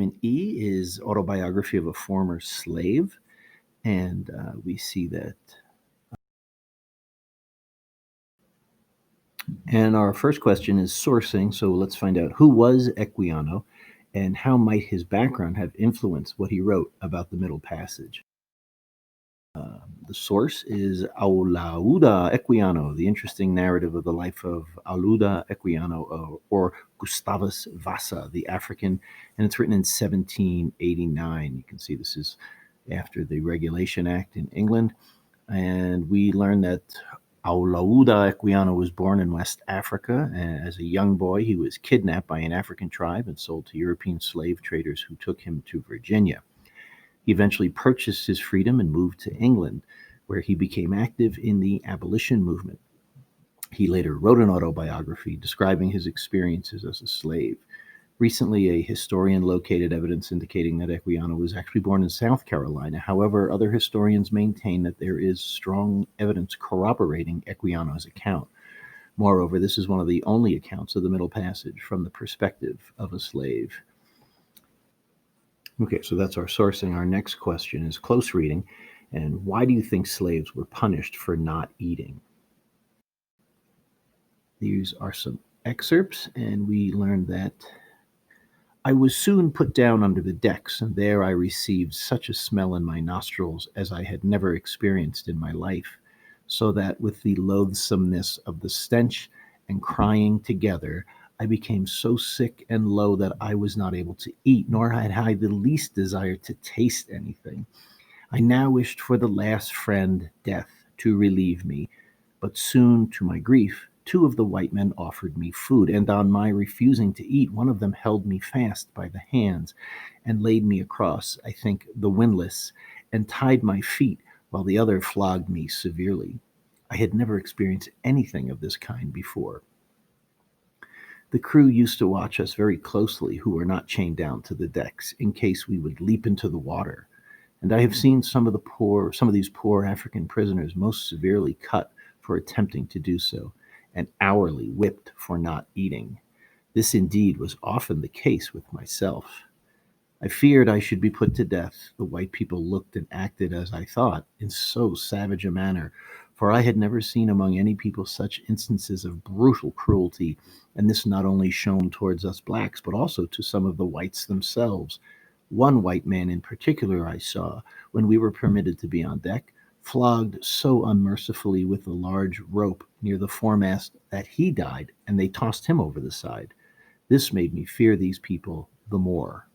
And E is autobiography of a former slave, and we see that. And our first question is sourcing, so let's find out who was Equiano and how might his background have influenced what he wrote about the Middle Passage. The source is Olaudah Equiano, the interesting narrative of the life of Olaudah Equiano, or Gustavus Vasa, the African, and it's written in 1789. You can see this is after the Regulation Act in England. And we learn that Olaudah Equiano was born in West Africa. As a young boy, he was kidnapped by an African tribe and sold to European slave traders who took him to Virginia. He eventually purchased his freedom and moved to England, where he became active in the abolition movement. He later wrote an autobiography describing his experiences as a slave. Recently, a historian located evidence indicating that Equiano was actually born in South Carolina. However, other historians maintain that there is strong evidence corroborating Equiano's account. Moreover, this is one of the only accounts of the Middle Passage from the perspective of a slave. Okay, so that's our sourcing. Our next question is close reading. And why do you think slaves were punished for not eating? These are some excerpts, and we learned that I was soon put down under the decks, and there I received such a smell in my nostrils as I had never experienced in my life, so that with the loathsomeness of the stench and crying together, I became so sick and low that I was not able to eat, nor had I the least desire to taste anything. I now wished for the last friend, death, to relieve me, but soon, to my grief, two of the white men offered me food, and on my refusing to eat, one of them held me fast by the hands and laid me across, I think, the windlass, and tied my feet, while the other flogged me severely. I had never experienced anything of this kind before. The crew used to watch us very closely who were not chained down to the decks in case we would leap into the water. And I have seen some of these poor African prisoners most severely cut for attempting to do so, and hourly whipped for not eating. This indeed was often the case with myself. I feared I should be put to death. The white people looked and acted as I thought, in so savage a manner, for I had never seen among any people such instances of brutal cruelty, and this not only shown towards us blacks, but also to some of the whites themselves. One white man in particular I saw, when we were permitted to be on deck, flogged so unmercifully with a large rope near the foremast that he died, and they tossed him over the side. This made me fear these people the more.